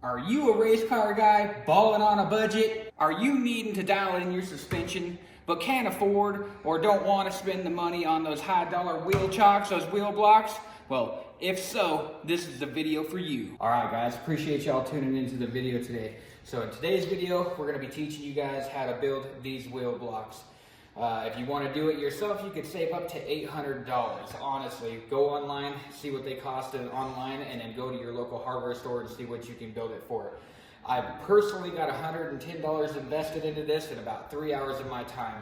Are you a race car guy balling on a budget? Are you needing to dial in your suspension but can't afford or don't want to spend the money on those high dollar wheel chocks, those wheel blocks? Well, if so, this is the video for you. All right, guys, appreciate y'all tuning into the video today. So in today's video, we're gonna be teaching you guys how to build these wheel blocks. If you want to do it yourself, you could save up to $800. Honestly, go online, see what they cost online, and then go to your local hardware store and see what you can build it for. I personally got $110 invested into this in about 3 hours of my time.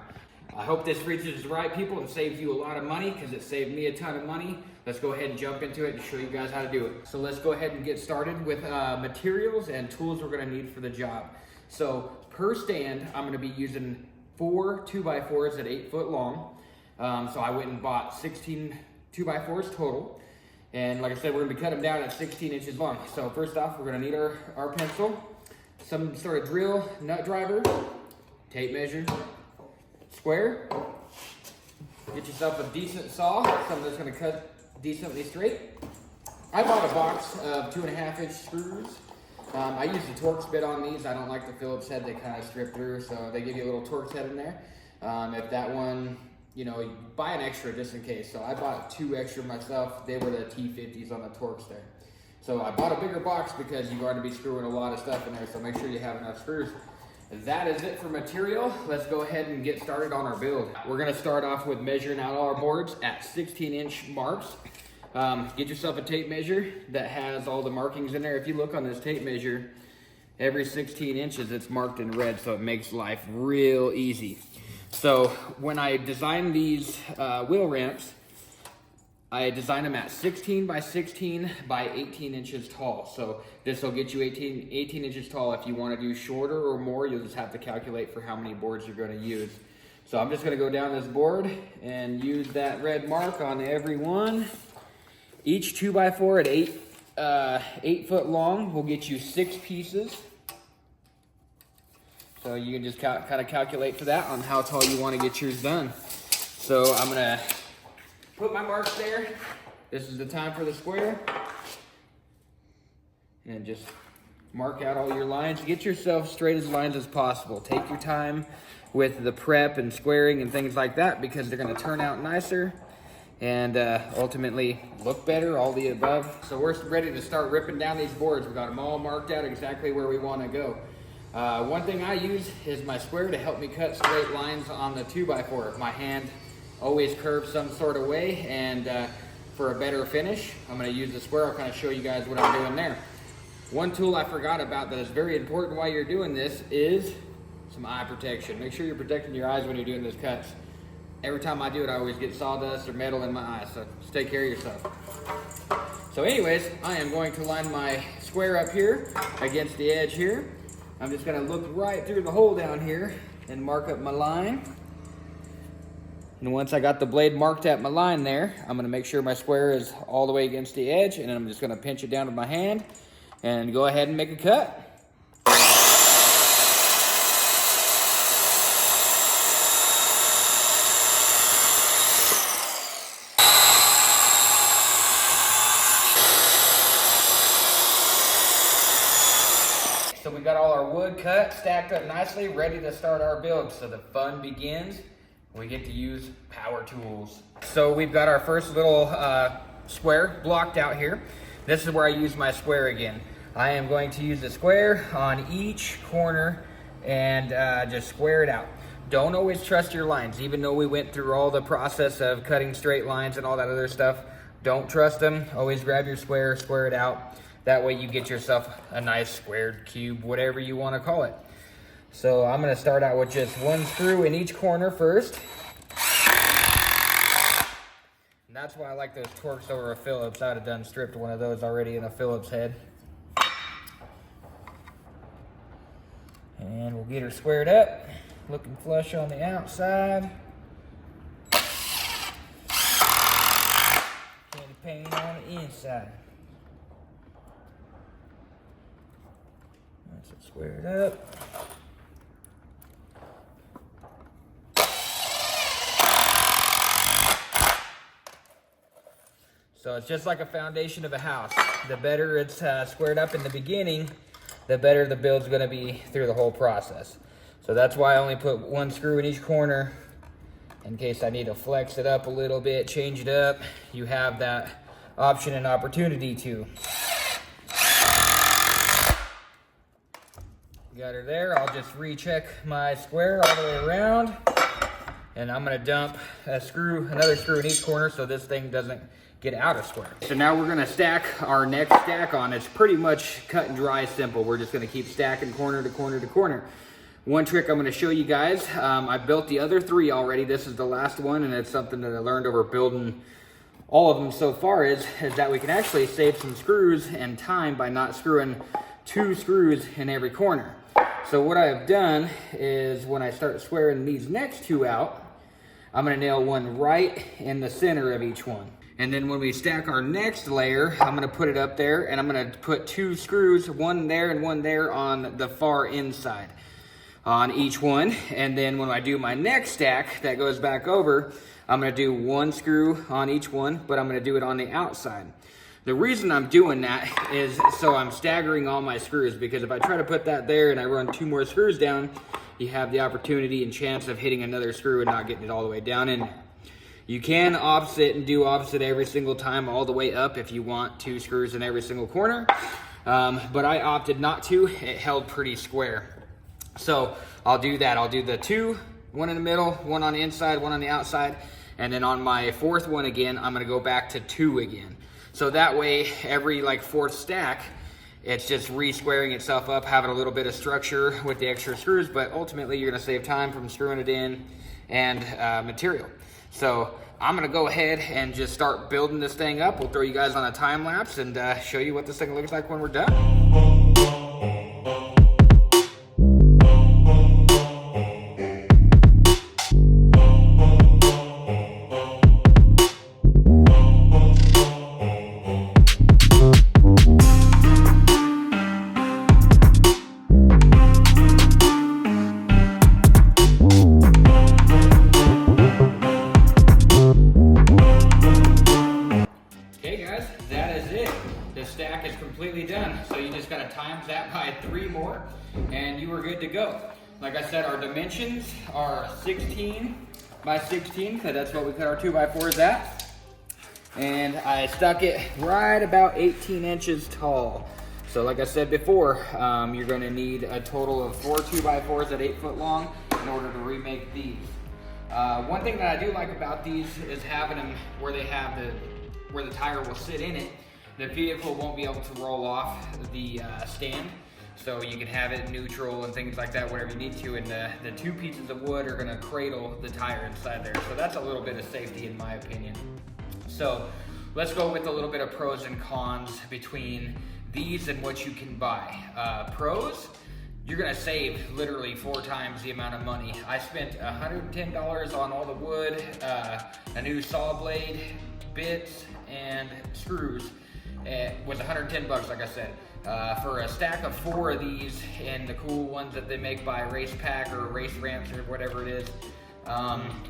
I hope this reaches the right people and saves you a lot of money, because it saved me a ton of money. Let's go ahead and jump into it and show you guys how to do it. So let's go ahead and get started with materials and tools we're going to need for the job. So per stand, I'm going to be using 4 2x4s at 8 foot long. So I went and bought 16 2x4s total. And like I said, we're gonna be cutting them down at 16 inches long. So first off, we're gonna need our pencil, some sort of drill, nut driver, tape measure, square. Get yourself a decent saw, something that's gonna cut decently straight. I bought a box of 2.5 inch screws. I use the Torx bit on these. I don't like the Phillips head, they kind of strip through, so they give you a little Torx head in there. If that one, you buy an extra just in case. So I bought 2 extra myself. They were the T50s on the Torx there. So I bought a bigger box because you're going to be screwing a lot of stuff in there, so make sure you have enough screws. That is it for material. Let's go ahead and get started on our build. We're going to start off with measuring out all our boards at 16-inch marks. Get yourself a tape measure that has all the markings in there. If you look on this tape measure, every 16 inches it's marked in red, so it makes life real easy. So when I designed these wheel ramps, I designed them at 16 by 16 by 18 inches tall. So this will get you 18 inches tall. If you want to do shorter or more, you'll just have to calculate for how many boards you're going to use. So I'm just going to go down this board and use that red mark on every one. Each 2x4 at 8 foot long will get you 6 pieces. So you can just kind of calculate for that on how tall you want to get yours done. So I'm gonna put my marks there. This is the time for the square. And just mark out all your lines. Get yourself straight as lines as possible. Take your time with the prep and squaring and things like that, because they're gonna turn out nicer and ultimately look better, all the above. So we're ready to start ripping down these boards. We got them all marked out exactly where we want to go. One thing I use is my square to help me cut straight lines on the 2x4. My hand always curves some sort of way, and for a better finish, I'm going to use the square. I'll kind of show you guys what I'm doing there. One tool I forgot about that is very important while you're doing this is some eye protection. Make sure you're protecting your eyes when you're doing these cuts. Every time I do it, I always get sawdust or metal in my eyes, so just take care of yourself. So anyways, I am going to line my square up here against the edge here. I'm just gonna look right through the hole down here and mark up my line. And once I got the blade marked at my line there, I'm gonna make sure my square is all the way against the edge, and then I'm just gonna pinch it down with my hand and go ahead and make a cut. So we got all our wood cut, stacked up nicely, ready to start our build. So the fun begins. We get to use power tools. So we've got our first little square blocked out here. This is where I use my square again. I am going to use the square on each corner and just square it out. Don't always trust your lines. Even though we went through all the process of cutting straight lines and all that other stuff, don't trust them. Always grab your square, square it out. That way you get yourself a nice squared cube, whatever you want to call it. So I'm going to start out with just one screw in each corner first. And that's why I like those Torx over a Phillips. I would have done stripped one of those already in a Phillips head. And we'll get her squared up, looking flush on the outside. Candy paint on the inside. That's it squared up. So it's just like a foundation of a house. The better it's squared up in the beginning, the better the build's gonna be through the whole process. So that's why I only put one screw in each corner, in case I need to flex it up a little bit, change it up. You have that option and opportunity to. Got her there. I'll just recheck my square all the way around, and I'm gonna dump another screw in each corner so this thing doesn't get out of square. So now we're gonna stack our next stack on. It's pretty much cut and dry simple. We're just gonna keep stacking corner to corner to corner. One trick I'm gonna show you guys, I built the other 3 already. This is the last one, and it's something that I learned over building all of them so far is that we can actually save some screws and time by not screwing 2 screws in every corner. So what I have done is when I start squaring these next 2 out, I'm gonna nail one right in the center of each one. And then when we stack our next layer, I'm gonna put it up there, and I'm gonna put 2 screws, one there and one there on the far inside on each one. And then when I do my next stack that goes back over, I'm gonna do 1 screw on each one, but I'm gonna do it on the outside. The reason I'm doing that is so I'm staggering all my screws, because if I try to put that there and I run 2 more screws down, you have the opportunity and chance of hitting another screw and not getting it all the way down in there. You can offset and do opposite every single time all the way up if you want 2 screws in every single corner, but I opted not to. It held pretty square. So I'll do that. I'll do the 2, 1 in the middle, 1 on the inside, 1 on the outside, and then on my 4th one again, I'm gonna go back to 2 again. So that way, every like 4th stack, it's just re-squaring itself up, having a little bit of structure with the extra screws, but ultimately you're gonna save time from screwing it in and material. So I'm gonna go ahead and just start building this thing up. We'll throw you guys on a time lapse and show you what this thing looks like when we're done. Stack is completely done. So you just gotta times that by 3 more and you are good to go. Like I said, our dimensions are 16 by 16, because that's what we cut our 2x4s at. And I stuck it right about 18 inches tall. So like I said before, you're gonna need a total of 4 2x4s at 8 foot long in order to remake these. One thing that I do like about these is having them where they have where the tire will sit in it. The vehicle won't be able to roll off the stand, so you can have it neutral and things like that, whatever you need to, and the 2 pieces of wood are gonna cradle the tire inside there. So that's a little bit of safety in my opinion. So let's go with a little bit of pros and cons between these and what you can buy. Pros, you're gonna save literally 4 times the amount of money. I spent $110 on all the wood, a new saw blade, bits, and screws. With 110 bucks, like I said, for a stack of 4 of these and the cool ones that they make by Race Pack or Race Ramps or whatever it is,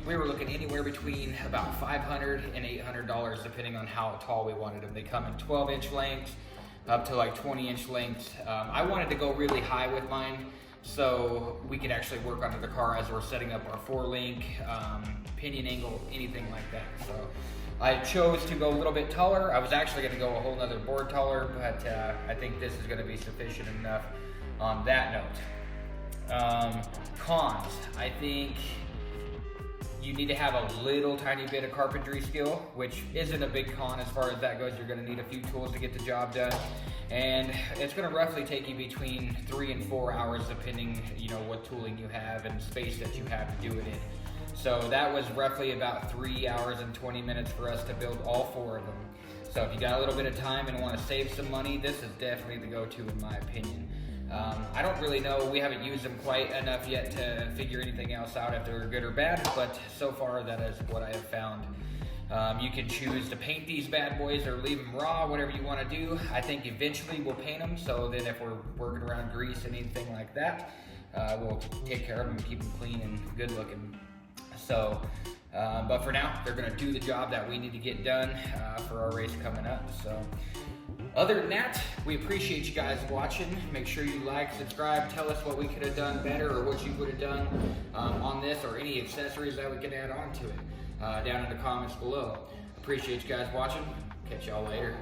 we were looking anywhere between about $500 and $800 depending on how tall we wanted them. They come in 12-inch lengths up to like 20-inch lengths. I wanted to go really high with mine so we could actually work under the car as we're setting up our 4-link, pinion angle, anything like that. So I chose to go a little bit taller. I was actually going to go a whole nother board taller, but I think this is going to be sufficient enough on that note. Cons, I think you need to have a little tiny bit of carpentry skill, which isn't a big con as far as that goes. You're going to need a few tools to get the job done, and it's going to roughly take you between 3 and 4 hours depending, you know, what tooling you have and space that you have to do it in. So that was roughly about 3 hours and 20 minutes for us to build all 4 of them. So if you got a little bit of time and want to save some money, this is definitely the go-to in my opinion. I don't really know, we haven't used them quite enough yet to figure anything else out if they're good or bad, but so far that is what I have found. You can choose to paint these bad boys or leave them raw, whatever you want to do. I think eventually we'll paint them, so then if we're working around grease and anything like that, we'll take care of them and keep them clean and good looking. So, but for now, they're gonna do the job that we need to get done for our race coming up. So, Other than that, we appreciate you guys watching. Make sure you like, subscribe, tell us what we could have done better or what you would have done on this or any accessories that we could add on to it down in the comments below. Appreciate you guys watching. Catch y'all later.